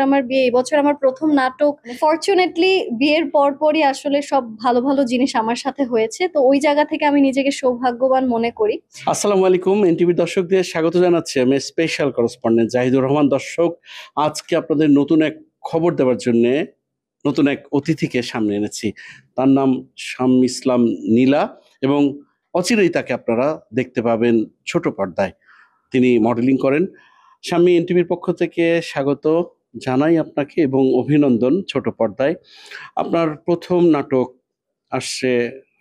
আমার বিয়ে, এই বছর আমার প্রথম নাটক। ফরচুনেটলি বিয়ের পরপরই আসলে সব ভালো ভালো জিনিস আমার সাথে হয়েছে, তো ওই জায়গা থেকে আমি নিজেকে সৌভাগ্যবান মনে করি। আসসালামু আলাইকুম, এনটিভি দর্শকদের স্বাগত জানাচ্ছি আমি স্পেশাল করেসপন্ডেন্ট জাহিদুর রহমান। দর্শক, আজকে আপনাদের নতুন এক খবর দেওয়ার জন্য নতুন এক অতিথিকে সামনে এনেছি। তার নাম শাম্মী ইসলাম নীলা, এবং অচিরেই তাকে আপনারা দেখতে পাবেন ছোট পর্দায়। তিনি মডেলিং করেন। শাম্মী, এনটিভির পক্ষ থেকে স্বাগত জানাই আপনাকে এবং অভিনন্দন ছোট পর্দায়। আপনার প্রথম নাটক আসছে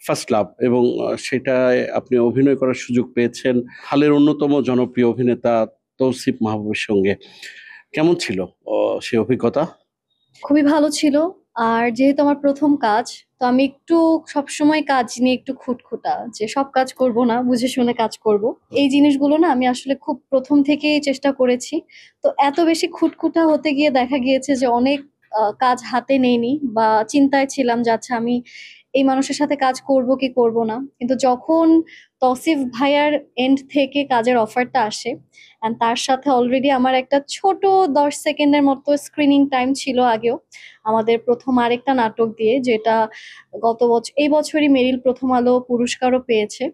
ফার্স্ট লাভ, এবং সেটায় আপনি অভিনয় করার সুযোগ পেয়েছেন হালের অন্যতম জনপ্রিয় অভিনেতা তৌসিফ মাহবুবের সঙ্গে। কেমন ছিল সেই অভিজ্ঞতা? খুবই ভালো ছিল। আর যেহেতু আমার প্রথম কাজ, তো আমি একটু সবসময় কাজ নিয়ে একটু খুঁতখুঁতা, যে সব কাজ করব না, বুঝে শুনে কাজ করব। এই জিনিসগুলো না আমি আসলে খুব প্রথম থেকেই চেষ্টা করেছি। তো এত বেশি খুঁতখুঁতা হতে গিয়ে দেখা গিয়েছে যে অনেক কাজ হাতে নেইনি, বা চিন্তায় ছিলাম যে আচ্ছা আমি এই মানুষের সাথে কাজ করব কি করব না। কিন্তু যখন তৌসিফ ভাইয়ার এন্ড থেকে কাজের অফারটা আসে, অ্যান্ড তার সাথে অলরেডি আমার একটা ছোট 10 সেকেন্ডের মতো স্ক্রিনিং টাইম ছিল আগেও, আমাদের প্রথম আরেকটা নাটক দিয়ে, যেটা গত বছর, এই বছরই মেরিল প্রথম আলো পুরস্কারও পেয়েছে।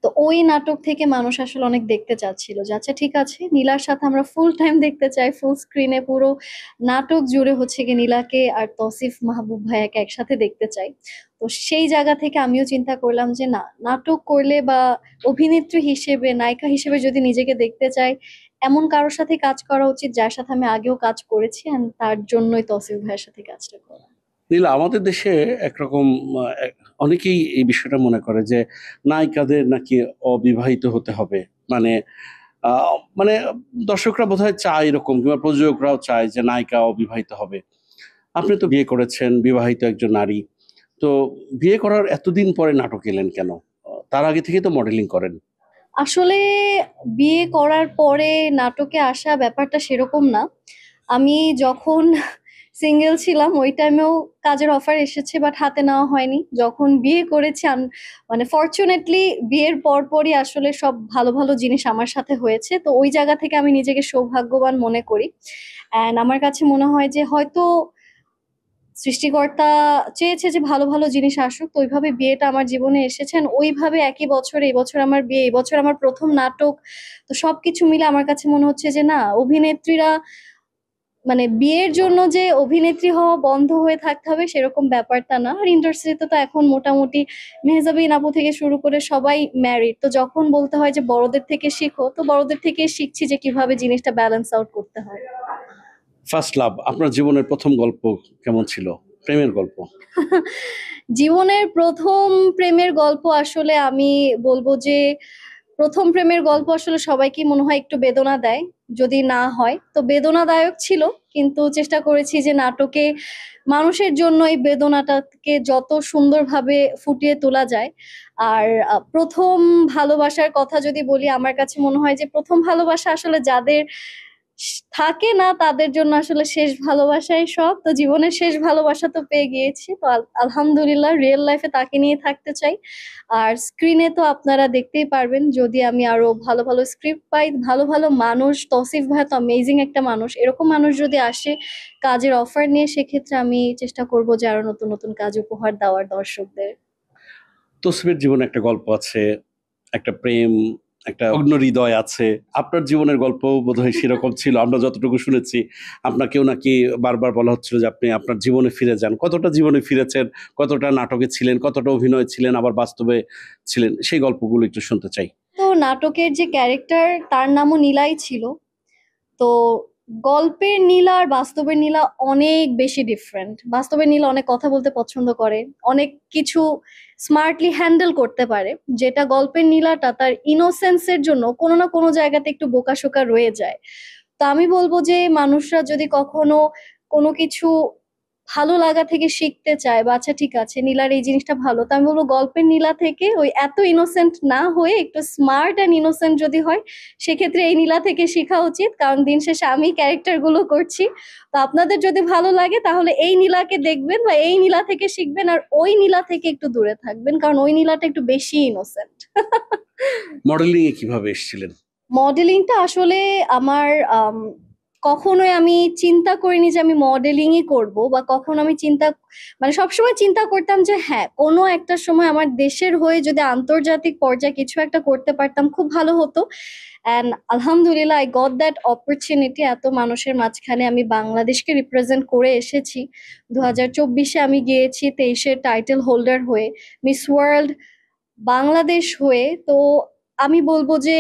তো ওই নাটক থেকে মানুষ আসলে অনেক দেখতে চাচ্ছিল যে আচ্ছা ঠিক আছে, নীলার সাথে আমরা ফুল টাইম দেখতে চাই, ফুল স্ক্রিনে পুরো নাটক জুড়ে হচ্ছে কি নীলাকে আর তৌসিফ মাহবুব ভাইয়াকে একসাথে দেখতে চাই। তো সেই জায়গা থেকে আমিও চিন্তা করলাম যে না, নাটক করলে বা অভিনেত্রী হিসেবে, নায়িকা হিসেবে যদি নিজেকে দেখতে চাই, এমন কারোর সাথে কাজ করা উচিত যার সাথে আমি আগেও কাজ করেছি, and তার জন্যই তৌসিফ ভাইয়ের সাথে কাজটা করা। নীলা, আমাদের দেশে একরকম অনেকেই এই বিষয়টা মনে করে যে নায়িকাদের নাকি অবিবাহিত হতে হবে। মানে মানে দর্শকরা বোধহয় চায় এরকম, কিংবা প্রযোজকরাও চায় যে নায়িকা অবিবাহিত হবে। আপনি তো বিয়ে করেছেন, বিবাহিত একজন নারী। তো বিয়ে করার এতদিন পরে নাটক এলেন কেন? তার আগে থেকে তো মডেলিং করেন। আসলে বিয়ে করার পরে নাটকে আসা ব্যাপারটা সেরকম না। আমি যখন সিঙ্গেল ছিলাম ওই টাইমেও কাজের অফার এসেছে, বাট হাতে নেওয়া হয়নি। যখন বিয়ে করেছি মানে ফরচুনেটলি বিয়ের পরপরই আসলে সব ভালো ভালো জিনিস আমার সাথে হয়েছে, তো ওই জায়গা থেকে আমি নিজেকে সৌভাগ্যবান মনে করি। অ্যান্ড আমার কাছে মনে হয় যে হয়তো সৃষ্টিকর্তা চেয়েছে যে ভালো ভালো জিনিস আসুক, তো ওইভাবে বিয়েটা আমার জীবনে এসেছেন। ওইভাবে একই বছরে, এই বছর আমার বিয়ে, এই বছর আমার প্রথম নাটক। তো সবকিছু মিলে আমার কাছে মনে হচ্ছে যে না, অভিনেত্রীরা মানে বিয়ের জন্য যে অভিনেত্রী হওয়া বন্ধ হয়ে থাকতে হবে সেরকম ব্যাপারটা না। আর ইন্ডাস্ট্রিতে তো এখন মোটামুটি মেহজাবিন আপু থেকে শুরু করে সবাই ম্যারিড, তো যখন বলতে হয় যে বড়দের থেকে শিখো, তো বড়দের থেকে শিখছি যে কিভাবে জিনিসটা ব্যালেন্স আউট করতে হয়। ফার্স্ট লাভ আপনার জীবনের প্রথম গল্প কেমন ছিল? প্রেমের গল্প। জীবনের প্রথম প্রেমের গল্প আসলে আমি বলবো যে প্রথম প্রেমের গল্প আসলে সবাইকে মনে হয় একটু বেদনা দেয়, যদি না হয় তো বেদনাদায়ক ছিল। কিন্তু চেষ্টা করেছি যে নাটকে মানুষের জন্য এই বেদনাটাকে যত সুন্দরভাবে ফুটিয়ে তোলা যায়। আর প্রথম ভালোবাসার কথা যদি বলি, আমার কাছে মনে হয় যে প্রথম ভালোবাসা আসলে যাদের থাকে না তাদের জন্য আসলে শেষ ভালোবাসাই সব। তো জীবনের শেষ ভালোবাসা তো পেয়ে গিয়েছি, তো আলহামদুলিল্লাহ রিয়েল লাইফে তাকে নিয়ে থাকতে চাই। আর স্ক্রিনে তো আপনারা দেখতেই পারবেন, যদি আমি আরো ভালো ভালো স্ক্রিপ্ট পাই, ভালো ভালো মানুষ, তৌসিফ ভাই তো অ্যামেজিং একটা মানুষ, এরকম মানুষ যদি আসে কাজের অফার নিয়ে, সেক্ষেত্রে আমি চেষ্টা করব যে আরো নতুন নতুন কাজ উপহার দেওয়ার দর্শকদের। তসবির জীবনে একটা গল্প আছে, একটা প্রেম, একটা অগ্ন হৃদয় আছে। আপনার জীবনের গল্প বোধহয় সেরকম ছিল, আমরা যতটুকু শুনেছি। আপনাকেও নাকি বারবার বলা হচ্ছিল যে আপনি আপনার জীবনে ফিরে যান। কতটা জীবনে ফিরেছেন? কতটা নাটকে ছিলেন? কতটা অভিনয় ছিলেন, আবার বাস্তবে ছিলেন? সেই গল্পগুলো একটু শুনতে চাই। তো নাটকের যে ক্যারেক্টার, তার নামও নীলাই ছিল। তো গল্পের নীলা আর বাস্তবের নীলা অনেক বেশি ডিফারেন্ট। বাস্তবের নীলা অনেক কথা বলতে পছন্দ করে, অনেক কিছু স্মার্টলি হ্যান্ডেল করতে পারে, যেটা গল্পের নীলাটা তার ইনোসেন্সের জন্য কোনো না কোনো জায়গাতে একটু বোকাশোকা রয়ে যায়। তো আমি বলবো যে মানুষরা যদি কখনো কোনো কিছু ভালো লাগা থেকে শিখতে চায়, বা আচ্ছা ঠিক আছে নীলার এই জিনিসটা ভালো, তো আমি বলবো গল্পের নীলা থেকে ওই এত ইনোসেন্ট না হয়ে একটু স্মার্ট অ্যান্ড ইনোসেন্ট যদি হয়, সেক্ষেত্রে এই নীলা থেকে শেখা উচিত। কারণ দিন শেষে আমি ক্যারেক্টার গুলো করছি। তো আপনাদের যদি ভালো লাগে তাহলে এই নীলাকে দেখবেন বা এই নীলা থেকে শিখবেন, আর ওই নীলা থেকে একটু দূরে থাকবেন, কারণ ওই নীলাটা একটু বেশি ইনোসেন্ট। মডেলিং এ কিভাবে এসেছিলেন? মডেলিংটা আসলে আমার কখনোই আমি চিন্তা করিনি যে আমি মডেলিংই করব, বা কখনো আমি মানে সবসময় চিন্তা করতাম যে হ্যাঁ, কোনো একটা সময় আমার দেশের হয়ে যদি আন্তর্জাতিক পর্যায়ে কিছু একটা করতে পারতাম খুব ভালো হতো। অ্যান্ড আলহামদুলিল্লাহ আই গট দ্যাট অপরচুনিটি। এত মানুষের মাঝখানে আমি বাংলাদেশকে রিপ্রেজেন্ট করে এসেছি। 2024-এ আমি গিয়েছি 23-এর টাইটেল হোল্ডার হয়ে, মিস ওয়ার্ল্ড বাংলাদেশ হয়ে। তো আমি বলবো যে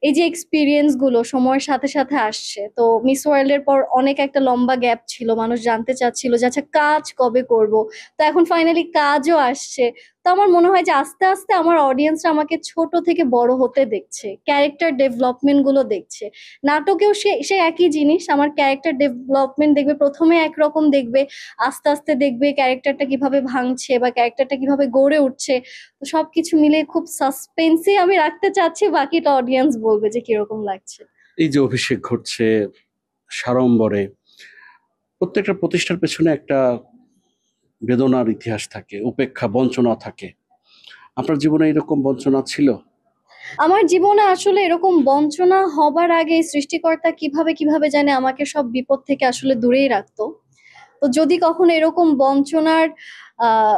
এই যে এক্সপিরিয়েন্স গুলো সময়ের সাথে সাথে আসছে, তো মিস ওয়ার্ল্ড এর পর অনেক একটা লম্বা গ্যাপ ছিল, মানুষ জানতে চাচ্ছিল যে আচ্ছা কাজ কবে করব। তো এখন ফাইনালি কাজও আসছে। তো আমার মনে হয় যে আস্তে আস্তে আমার অডিয়েন্সরা আমাকে ছোট থেকে বড় হতে দেখছে, ক্যারেক্টার ডেভেলপমেন্ট গুলো দেখছে। নাটকেও সে সে একই জিনিস, আমার ক্যারেক্টার ডেভেলপমেন্ট দেখবে, প্রথমে একরকম দেখবে, আস্তে আস্তে দেখবে ক্যারেক্টারটা কিভাবে ভাঙছে বা ক্যারেক্টারটা কিভাবে গড়ে উঠছে। তো সবকিছু মিলে খুব সাসপেন্সই আমি রাখতে চাচ্ছি, বাকিটা অডিয়েন্স বলবে যে কিরকম লাগছে। এই যে অভিষেক ঘটছে সাড়ম্বরে, প্রত্যেকটা প্রতিষ্ঠার পেছনে একটা বেদনার ইতিহাস থাকে, উপেক্ষা, বঞ্চনা থাকে। আপনার জীবনে এরকম বঞ্চনা ছিল? আমার জীবনে আসলে এরকম বঞ্চনা হবার আগে সৃষ্টিকর্তা কিভাবে কিভাবে জানে আমাকে সব বিপদ থেকে আসলে দূরেই রাখতো। তো যদি কখনো এরকম বঞ্চনার আহ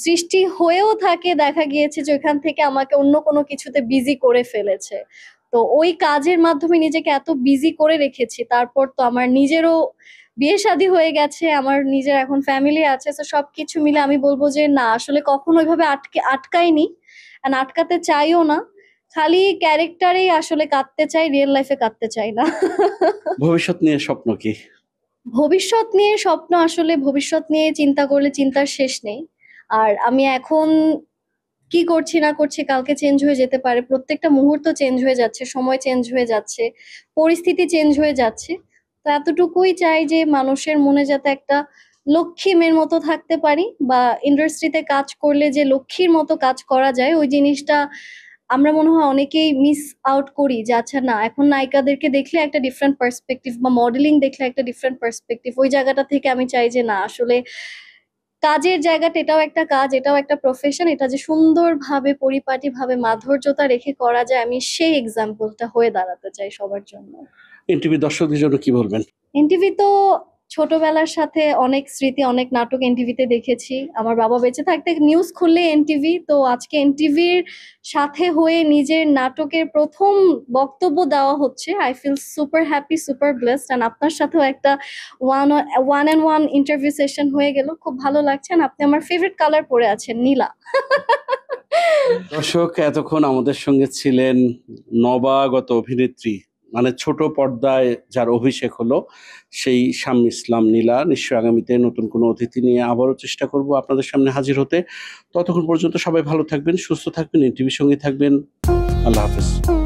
সৃষ্টি হয়েও থাকে, দেখা গিয়েছে যে ওইখান থেকে আমাকে অন্য কোনো কিছুতে বিজি করে ফেলেছে। তো ওই কাজের মাধ্যমে নিজেকে এত বিজি করে রেখেছি, তারপর তো আমার নিজেরও বিয়ে শাদী হয়ে গেছে, আমার নিজের এখন ফ্যামিলি আছে। তো সবকিছু মিলে আমি বলবো যে না, আসলে কখনো ওইভাবে আটকাইনি, আর আটকাতে চাইও না। খালি ক্যারেক্টারেই আসলে কাঁদতে চাই, রিয়েল লাইফে কাঁদতে চাই না। ভবিষ্যৎ নিয়ে স্বপ্ন কি? ভবিষ্যৎ নিয়ে স্বপ্ন, আসলে ভবিষ্যৎ নিয়ে চিন্তা করলে চিন্তার শেষ নেই। আর আমি এখন কি করছি না করছি কালকে চেঞ্জ হয়ে যেতে পারে, প্রত্যেকটা মুহূর্ত চেঞ্জ হয়ে যাচ্ছে, সময় চেঞ্জ হয়ে যাচ্ছে, পরিস্থিতি চেঞ্জ হয়ে যাচ্ছে। তো এতটুকুই চাই যে মানুষের মনে যাতে একটা লক্ষ্মী মেয়ের মতো থাকতে পারি, বা ইন্ডাস্ট্রিতে কাজ করলে যে লক্ষ্মীর মতো কাজ করা যায় ওই জিনিসটা আমরা মনে হয় অনেকেই মিস আউট করি। যে আচ্ছা না, এখন নায়িকাদেরকে দেখলে একটা ডিফারেন্ট পার্সপেক্টিভ, বা মডেলিং দেখলে একটা ডিফারেন্ট পার্সপেক্টিভ, ওই জায়গাটা থেকে আমি চাই যে না, আসলে কাজের জায়গাটা এটাও একটা কাজ, এটাও একটা প্রফেশন, এটা যে সুন্দরভাবে পরিপাটিভাবে মাধুর্যতা রেখে করা যায়, আমি সেই এক্সাম্পলটা হয়ে দাঁড়াতে চাই সবার জন্য। এনটিভি দর্শকদের জন্য কি বলবেন? এনটিভি তো ছোটবেলার সাথে অনেক স্মৃতি, অনেক নাটক এনটিভিতে দেখেছি। আমার বাবা বেঁচে থাকতে নিউজ খুললে এনটিভি, তো আজকে এনটিভির সাথে হয়ে নিজের নাটকের প্রথম বক্তব্য দেওয়া হচ্ছে। I feel super happy, super blessed. And আপনার সাথেও একটা one one and one interview session হয়ে গেল, খুব ভালো লাগছে। And আপনি আমার ফেভারিট কালার পরে আছেন, নীলা। দর্শক, এতক্ষণ আমাদের সঙ্গে ছিলেন নবাগত অভিনেত্রী, মানে ছোট পর্দায় যার অভিষেক হলো, সেই শাম্মী ইসলাম নীলা। নিশ্চয়ই আগামীতে নতুন কোনো অতিথি নিয়ে আবারও চেষ্টা করব আপনাদের সামনে হাজির হতে। ততক্ষণ পর্যন্ত সবাই ভালো থাকবেন, সুস্থ থাকবেন, এনটিভির সঙ্গে থাকবেন। আল্লাহ হাফেজ।